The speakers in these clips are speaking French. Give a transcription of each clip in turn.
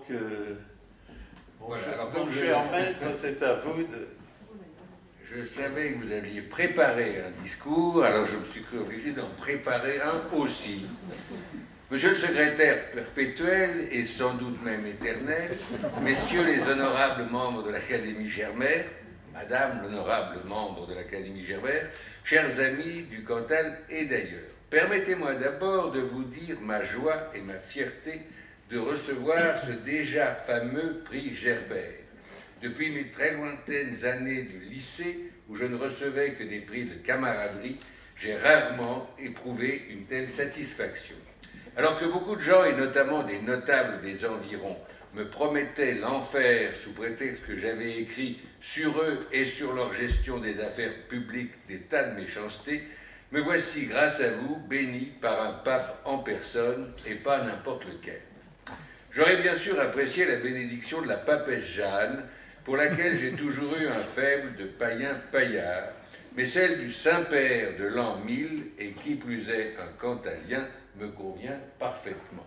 Donc, voilà. mon cher maître, c'est à vous de... Je savais que vous aviez préparé un discours, alors je me suis cru obligé d'en préparer un aussi. Monsieur le secrétaire perpétuel et sans doute même éternel, messieurs les honorables membres de l'Académie Germaire, madame l'honorable membre de l'Académie Germaire, chers amis du Cantal et d'ailleurs, permettez-moi d'abord de vous dire ma joie et ma fierté de recevoir ce déjà fameux prix Gerbert. Depuis mes très lointaines années du lycée, où je ne recevais que des prix de camaraderie, j'ai rarement éprouvé une telle satisfaction. Alors que beaucoup de gens, et notamment des notables des environs, me promettaient l'enfer sous prétexte que j'avais écrit sur eux et sur leur gestion des affaires publiques des tas de méchancetés, me voici, grâce à vous, béni par un pape en personne et pas n'importe lequel. J'aurais bien sûr apprécié la bénédiction de la papesse Jeanne, pour laquelle j'ai toujours eu un faible de païen paillard, mais celle du Saint-Père de l'an 1000, et qui plus est un cantalien, me convient parfaitement.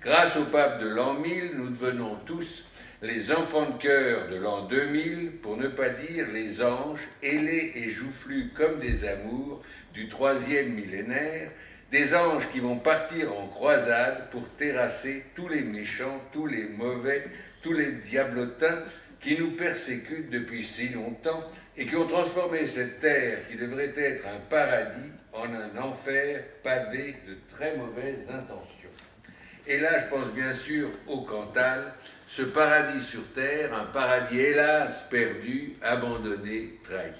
Grâce au pape de l'an 1000, nous devenons tous les enfants de cœur de l'an 2000, pour ne pas dire les anges, ailés et joufflus comme des amours du 3e millénaire, des anges qui vont partir en croisade pour terrasser tous les méchants, tous les mauvais, tous les diablotins qui nous persécutent depuis si longtemps et qui ont transformé cette terre qui devrait être un paradis en un enfer pavé de très mauvaises intentions. Et là, je pense bien sûr au Cantal, ce paradis sur terre, un paradis hélas perdu, abandonné, trahi.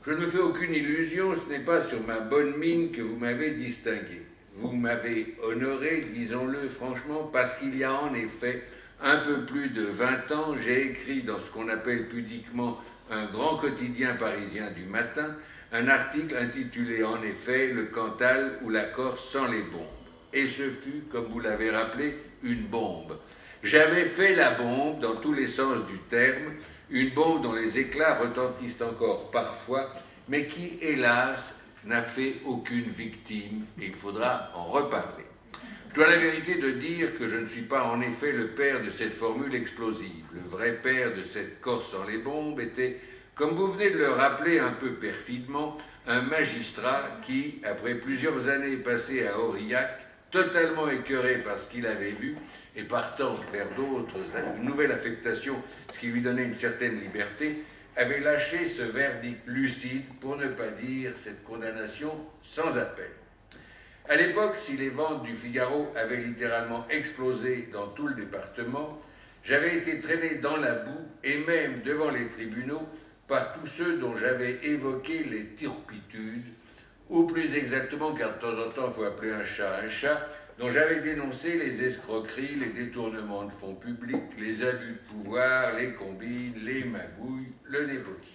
Je ne me fais aucune illusion, ce n'est pas sur ma bonne mine que vous m'avez distingué. Vous m'avez honoré, disons-le franchement, parce qu'il y a en effet un peu plus de 20 ans, j'ai écrit dans ce qu'on appelle pudiquement un grand quotidien parisien du matin, un article intitulé en effet « Le Cantal ou la Corse sans les bombes ». Et ce fut, comme vous l'avez rappelé, une bombe. J'avais fait la bombe dans tous les sens du terme, une bombe dont les éclats retentissent encore parfois, mais qui, hélas, n'a fait aucune victime, et il faudra en reparler. Je dois la vérité de dire que je ne suis pas en effet le père de cette formule explosive. Le vrai père de cette Corse sans les bombes était, comme vous venez de le rappeler un peu perfidement, un magistrat qui, après plusieurs années passées à Aurillac, totalement écœuré par ce qu'il avait vu, et partant vers d'autres, une nouvelle affectation, ce qui lui donnait une certaine liberté, avait lâché ce verdict lucide, pour ne pas dire cette condamnation sans appel. À l'époque, si les ventes du Figaro avaient littéralement explosé dans tout le département, j'avais été traîné dans la boue et même devant les tribunaux par tous ceux dont j'avais évoqué les turpitudes, ou plus exactement, car de temps en temps il faut appeler un chat, dont j'avais dénoncé les escroqueries, les détournements de fonds publics, les abus de pouvoir, les combines, les magouilles, le népotisme.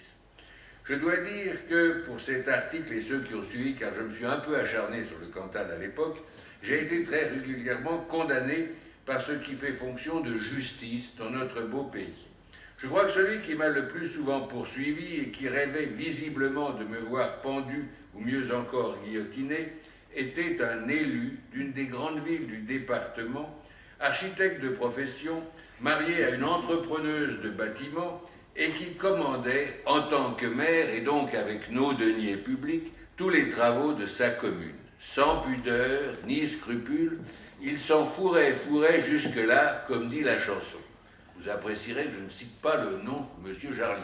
Je dois dire que pour cet article et ceux qui ont suivi, car je me suis un peu acharné sur le Cantal à l'époque, j'ai été très régulièrement condamné par ce qui fait fonction de justice dans notre beau pays. Je crois que celui qui m'a le plus souvent poursuivi et qui rêvait visiblement de me voir pendu ou mieux encore guillotiné était un élu d'une des grandes villes du département, architecte de profession, marié à une entrepreneuse de bâtiment, et qui commandait, en tant que maire, et donc avec nos deniers publics, tous les travaux de sa commune. Sans pudeur ni scrupule, il s'en fourrait jusque-là, comme dit la chanson. Vous apprécierez que je ne cite pas le nom de M. Jarlier.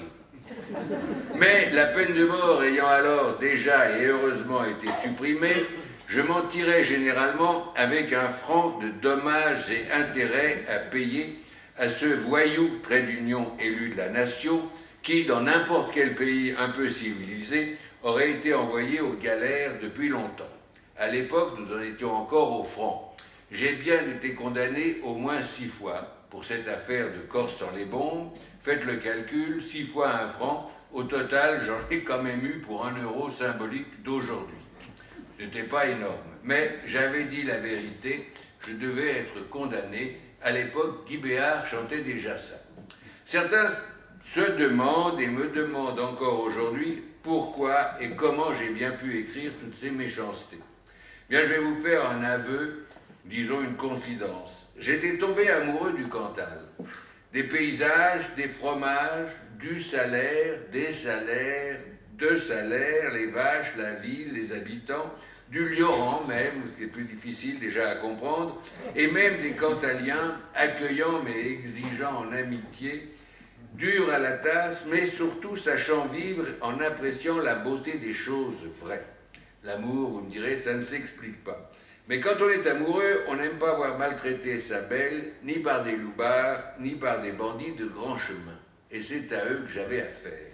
Mais la peine de mort ayant alors déjà et heureusement été supprimée, je m'en tirais généralement avec un franc de dommages et intérêts à payer à ce voyou trait d'union élu de la nation qui, dans n'importe quel pays un peu civilisé, aurait été envoyé aux galères depuis longtemps. À l'époque, nous en étions encore au franc. J'ai bien été condamné au moins 6 fois pour cette affaire de Corse sans les bombes. Faites le calcul, 6 fois 1 franc. Au total, j'en ai quand même eu pour 1 euro symbolique d'aujourd'hui. Ce n'était pas énorme, mais j'avais dit la vérité, je devais être condamné. À l'époque, Guy Béard chantait déjà ça. Certains se demandent et me demandent encore aujourd'hui pourquoi et comment j'ai bien pu écrire toutes ces méchancetés. Bien, je vais vous faire un aveu, disons une confidence. j'étais tombé amoureux du Cantal. Des paysages, des fromages, du salaire, des salaires, deux salaires, les vaches, la ville, les habitants, du Lioran même, ce qui est plus difficile déjà à comprendre, et même des Cantaliens accueillants mais exigeants en amitié, durs à la tasse, mais surtout sachant vivre en appréciant la beauté des choses vraies. L'amour, vous me direz, ça ne s'explique pas. Mais quand on est amoureux, on n'aime pas voir maltraiter sa belle, ni par des loupards, ni par des bandits de grand chemin. Et c'est à eux que j'avais affaire.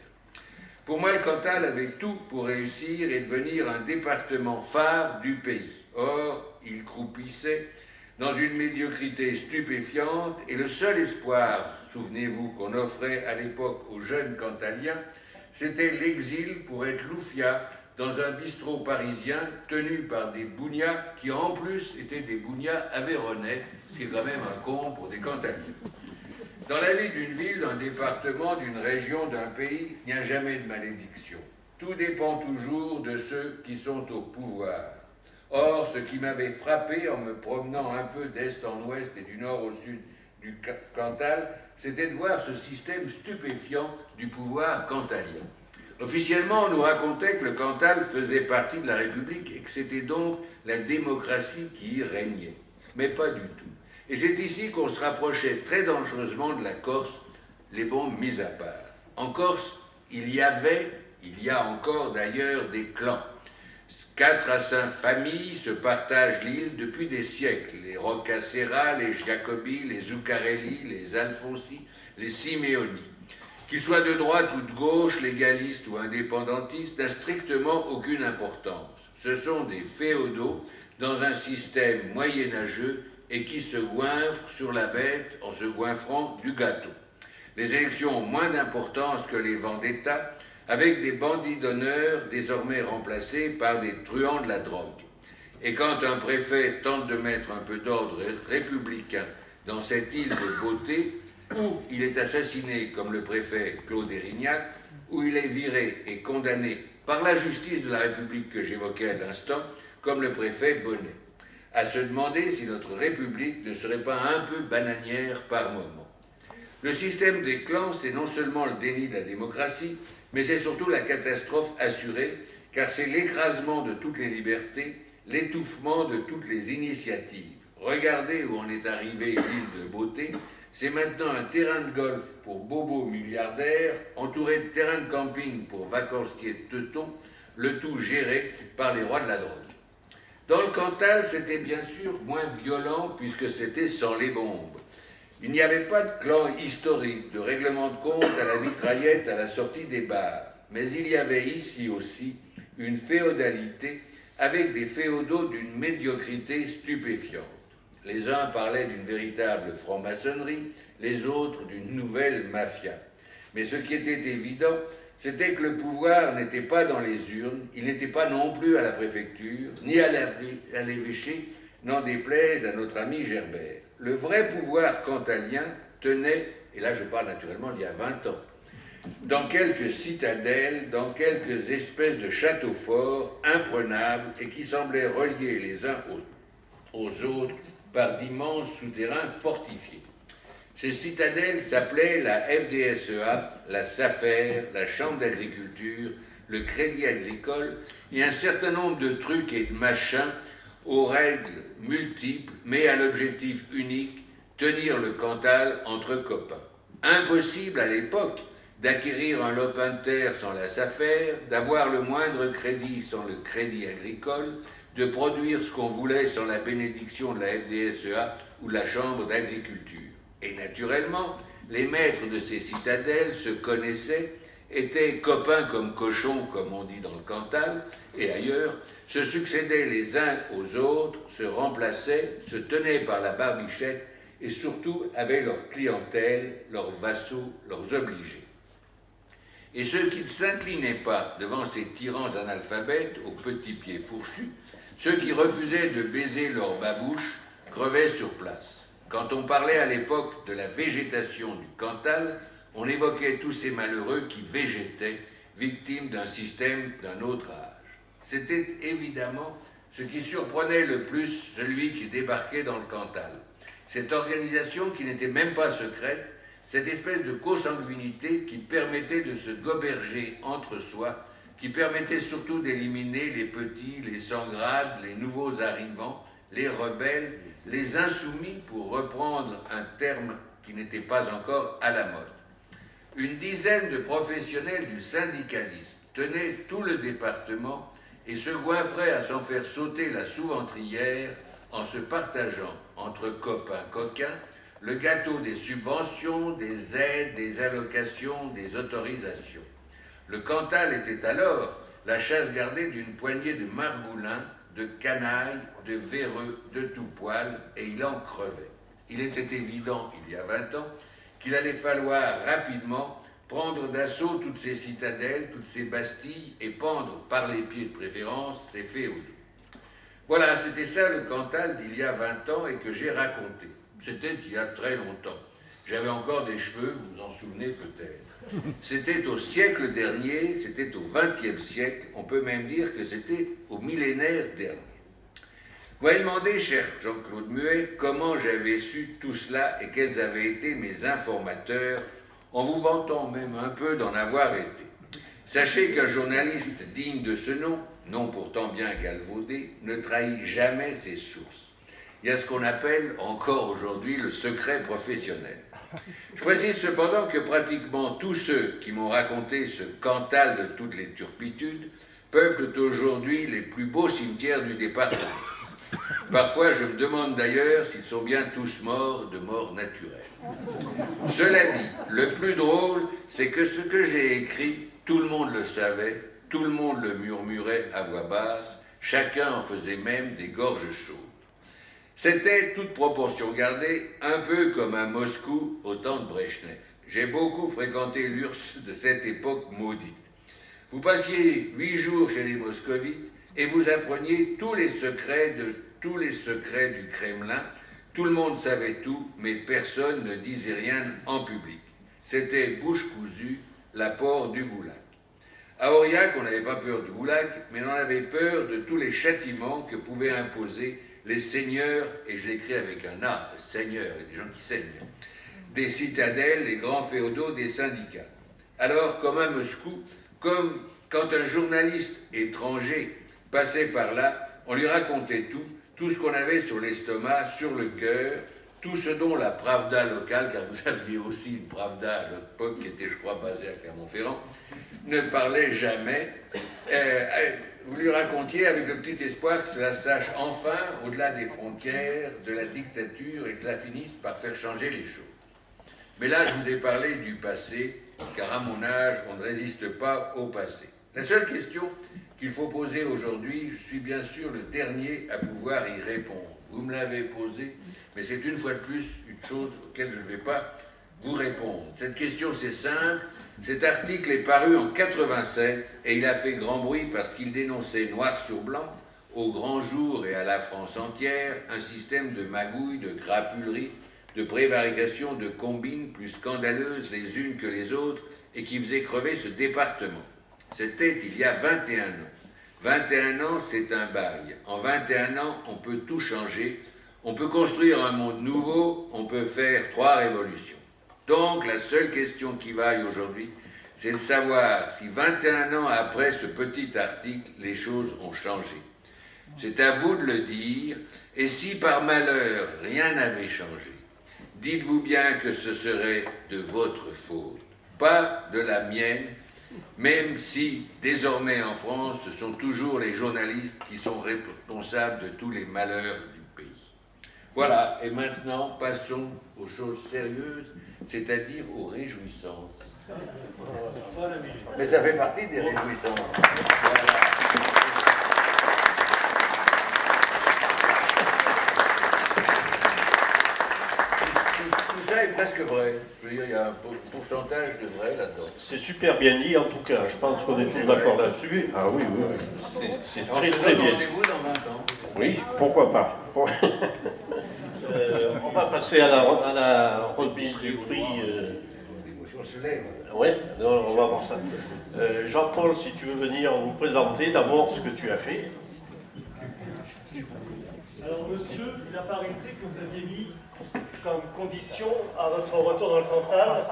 Pour moi, le Cantal avait tout pour réussir et devenir un département phare du pays. Or, il croupissait dans une médiocrité stupéfiante et le seul espoir, souvenez-vous, qu'on offrait à l'époque aux jeunes Cantaliens, c'était l'exil pour être loufia dans un bistrot parisien tenu par des bougnats qui en plus étaient des bougnats aveyronnais, ce qui est quand même un con pour des Cantaliens. Dans la vie d'une ville, d'un département, d'une région, d'un pays, il n'y a jamais de malédiction. Tout dépend toujours de ceux qui sont au pouvoir. Or, ce qui m'avait frappé en me promenant un peu d'est en ouest et du nord au sud du Cantal, c'était de voir ce système stupéfiant du pouvoir cantalien. Officiellement, on nous racontait que le Cantal faisait partie de la République et que c'était donc la démocratie qui y régnait. Mais pas du tout. Et c'est ici qu'on se rapprochait très dangereusement de la Corse, les bombes mises à part. En Corse, il y a encore d'ailleurs des clans. 4 à 5 familles se partagent l'île depuis des siècles. Les Roccassera, les Giacobi, les Zuccarelli, les Alfonsi, les Simeoni. Qu'ils soient de droite ou de gauche, légalistes ou indépendantistes, n'a strictement aucune importance. Ce sont des féodaux dans un système moyenâgeux et qui se goinfrent sur la bête en se goinfrant du gâteau. Les élections ont moins d'importance que les vendettas, avec des bandits d'honneur désormais remplacés par des truands de la drogue. Et quand un préfet tente de mettre un peu d'ordre républicain dans cette île de beauté, ou il est assassiné comme le préfet Claude Érignac, ou il est viré et condamné par la justice de la République que j'évoquais à l'instant, comme le préfet Bonnet. À se demander si notre République ne serait pas un peu bananière par moment. Le système des clans, c'est non seulement le déni de la démocratie, mais c'est surtout la catastrophe assurée, car c'est l'écrasement de toutes les libertés, l'étouffement de toutes les initiatives. Regardez où en est arrivé l'île de beauté, c'est maintenant un terrain de golf pour bobos milliardaires, entouré de terrains de camping pour vacanciers teutons, le tout géré par les rois de la drogue. Dans le Cantal, c'était bien sûr moins violent puisque c'était sans les bombes. Il n'y avait pas de clan historique, de règlement de compte à la mitraillette à la sortie des bars. Mais il y avait ici aussi une féodalité avec des féodaux d'une médiocrité stupéfiante. Les uns parlaient d'une véritable franc-maçonnerie, les autres d'une nouvelle mafia. Mais ce qui était évident, c'était que le pouvoir n'était pas dans les urnes, il n'était pas non plus à la préfecture, ni à l'évêché, n'en déplaise à notre ami Gerbert. Le vrai pouvoir cantalien tenait, et là je parle naturellement d'il y a 20 ans, dans quelques citadelles, dans quelques espèces de châteaux forts, imprenables, et qui semblaient relier les uns aux autres par d'immenses souterrains fortifiés. Ces citadelles s'appelaient la FDSEA, la SAFER, la Chambre d'agriculture, le Crédit agricole, et un certain nombre de trucs et de machins aux règles multiples, mais à l'objectif unique, tenir le Cantal entre copains. Impossible à l'époque d'acquérir un lopin de terre sans la SAFER, d'avoir le moindre crédit sans le Crédit agricole, de produire ce qu'on voulait sans la bénédiction de la FDSEA ou de la Chambre d'agriculture. Et naturellement, les maîtres de ces citadelles se connaissaient, étaient copains comme cochons, comme on dit dans le Cantal, et ailleurs, se succédaient les uns aux autres, se remplaçaient, se tenaient par la barbichette, et surtout avaient leur clientèle, leurs vassaux, leurs obligés. Et ceux qui ne s'inclinaient pas devant ces tyrans analphabètes aux petits pieds fourchus, ceux qui refusaient de baiser leur babouche, crevaient sur place. Quand on parlait à l'époque de la végétation du Cantal, on évoquait tous ces malheureux qui végétaient, victimes d'un système d'un autre âge. C'était évidemment ce qui surprenait le plus celui qui débarquait dans le Cantal. Cette organisation qui n'était même pas secrète, cette espèce de consanguinité qui permettait de se goberger entre soi, qui permettait surtout d'éliminer les petits, les sans-grades, les nouveaux arrivants, les rebelles, les insoumis, pour reprendre un terme qui n'était pas encore à la mode. Une dizaine de professionnels du syndicalisme tenaient tout le département et se goinfraient à s'en faire sauter la sous-ventrière en se partageant entre copains coquins le gâteau des subventions, des aides, des allocations, des autorisations. Le Cantal était alors la chasse gardée d'une poignée de margoulins, de canailles, de véreux, de tout poil, et il en crevait. Il était évident, il y a 20 ans, qu'il allait falloir rapidement prendre d'assaut toutes ces citadelles, toutes ces bastilles, et pendre par les pieds de préférence ces féodaux. Voilà, c'était ça le Cantal d'il y a 20 ans et que j'ai raconté. C'était il y a très longtemps. J'avais encore des cheveux, vous vous en souvenez peut-être. C'était au siècle dernier, c'était au XXe siècle, on peut même dire que c'était au millénaire dernier. Vous m'avez demandé, cher Jean-Claude Muet, comment j'avais su tout cela et quels avaient été mes informateurs, en vous vantant même un peu d'en avoir été. Sachez qu'un journaliste digne de ce nom, nom pourtant bien galvaudé, ne trahit jamais ses sources. Il y a ce qu'on appelle encore aujourd'hui le secret professionnel. Je précise cependant que pratiquement tous ceux qui m'ont raconté ce Cantal de toutes les turpitudes peuplent aujourd'hui les plus beaux cimetières du département. Parfois, je me demande d'ailleurs s'ils sont bien tous morts de mort naturelle. Cela dit, le plus drôle, c'est que ce que j'ai écrit, tout le monde le savait, tout le monde le murmurait à voix basse, chacun en faisait même des gorges chaudes. C'était, toute proportion gardée, un peu comme à Moscou au temps de Brejnev. J'ai beaucoup fréquenté l'URSS de cette époque maudite. Vous passiez 8 jours chez les moscovites et vous appreniez tous les secrets du Kremlin. Tout le monde savait tout, mais personne ne disait rien en public. C'était bouche cousue, l'apport du goulag. À Aurillac, on n'avait pas peur du goulag, mais on avait peur de tous les châtiments que pouvaient imposer les seigneurs, et je l'écris avec un A, seigneurs, il y a des gens qui saignent, des citadelles, les grands féodaux, des syndicats. Alors, comme à Moscou, comme quand un journaliste étranger passait par là, on lui racontait tout ce qu'on avait sur l'estomac, sur le cœur, tout ce dont la Pravda locale, car vous aviez aussi une Pravda à l'époque qui était, je crois, basée à Clermont-Ferrand, ne parlait jamais. Vous lui racontiez avec le petit espoir que cela sache enfin, au-delà des frontières, de la dictature et que cela finisse par faire changer les choses. Mais là, je vous ai parlé du passé, car à mon âge, on ne résiste pas au passé. La seule question qu'il faut poser aujourd'hui, je suis bien sûr le dernier à pouvoir y répondre. Vous me l'avez posée, mais c'est une fois de plus une chose auquel je ne vais pas vous répondre. Cette question, c'est simple. Cet article est paru en 87 et il a fait grand bruit parce qu'il dénonçait noir sur blanc, au grand jour et à la France entière, un système de magouilles, de crapuleries, de prévarications, de combines plus scandaleuses les unes que les autres et qui faisait crever ce département. C'était il y a 21 ans. 21 ans, c'est un bail. En 21 ans, on peut tout changer. On peut construire un monde nouveau, on peut faire 3 révolutions. Donc, la seule question qui vaille aujourd'hui, c'est de savoir si 21 ans après ce petit article, les choses ont changé. C'est à vous de le dire, et si par malheur rien n'avait changé, dites-vous bien que ce serait de votre faute, pas de la mienne, même si désormais en France, ce sont toujours les journalistes qui sont responsables de tous les malheurs du pays. Voilà, et maintenant passons aux choses sérieuses, c'est-à-dire aux réjouissances. Mais ça fait partie des réjouissances. Voilà. Tout ça est presque vrai. Je veux dire, il y a un pourcentage de vrai là-dedans. C'est super bien dit, en tout cas. Je pense qu'on est tous d'accord là-dessus. Ah oui, oui. C'est très, très bien. Rendez-vous dans 20 ans. Oui, pourquoi pas. On va passer à la remise du prix. L'émotion se lève. Oui, on va voir ça. Jean-Paul, si tu veux venir nous présenter d'abord ce que tu as fait. Alors, monsieur, il a paraît que vous aviez mis comme condition à votre retour dans le Cantal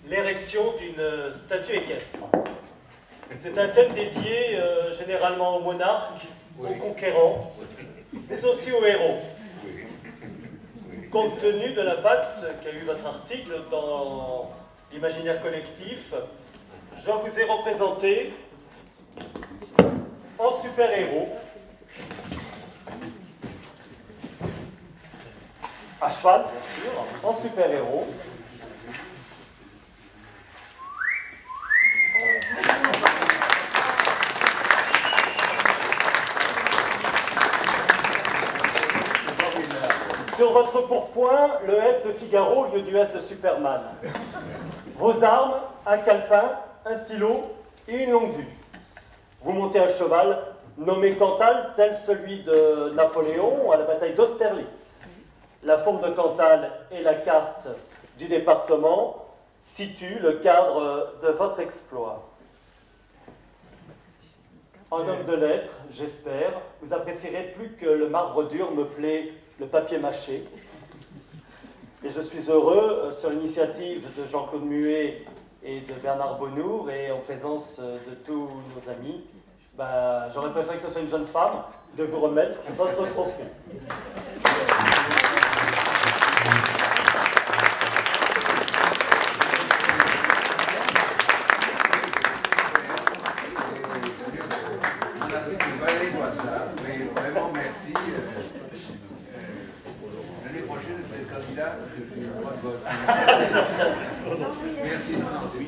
l'érection d'une statue équestre. C'est un thème dédié généralement aux monarques, aux conquérants, mais aussi aux héros. Compte tenu de l'impact qu'a eu votre article dans l'imaginaire collectif, je vous ai représenté en super-héros, à cheval, bien sûr, en super-héros. Sur votre pourpoint, le F de Figaro au lieu du S de Superman. Vos armes, un calepin, un stylo et une longue vue. Vous montez un cheval nommé Cantal, tel celui de Napoléon à la bataille d'Austerlitz. La forme de Cantal et la carte du département situent le cadre de votre exploit. En homme de lettres, j'espère, vous apprécierez plus que le marbre dur meublé le papier mâché. Et je suis heureux, sur l'initiative de Jean-Claude Muet et de Bernard Bonnour, et en présence de tous nos amis, j'aurais préféré que ce soit une jeune femme, de vous remettre votre trophée. Mais vraiment merci. L'année prochaine, je serai candidat, je suis le droit de vote. Merci,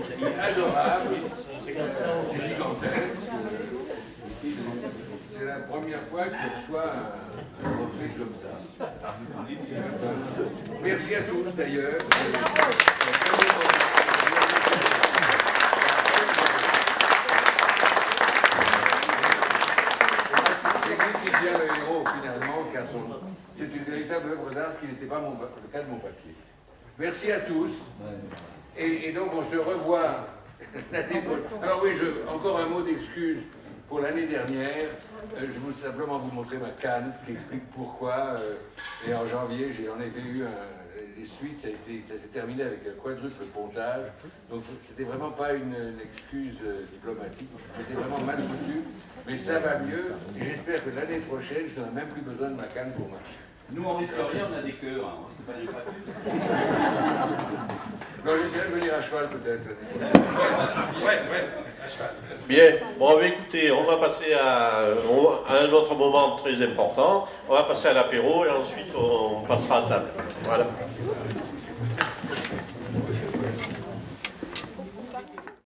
c'est adorable, c'est gigantesque. C'est la première fois que je reçois un trophée comme ça. Merci à tous d'ailleurs. C'est lui qui devient le héros finalement, car c'est une véritable œuvre d'art, ce qui n'était pas le cas de mon papier. Merci à tous. Et donc on se revoit l'année prochaine. Alors oui, encore un mot d'excuse pour l'année dernière. Je voulais simplement vous montrer ma canne qui explique pourquoi. Et en janvier, j'en ai eu des suites, ça s'est terminé avec un quadruple pontage. Donc c'était vraiment pas une excuse diplomatique, c'était vraiment mal foutu. Mais ça va mieux, et j'espère que l'année prochaine, je n'aurai même plus besoin de ma canne pour marcher. Nous, on risque rien, on a des cœurs, hein. C'est pas des papus. Non, j'essaierai de venir à cheval peut-être. Ouais, à cheval. Bien, bon, écoutez, on va passer à un autre moment très important. On va passer à l'apéro et ensuite on passera à table. Voilà.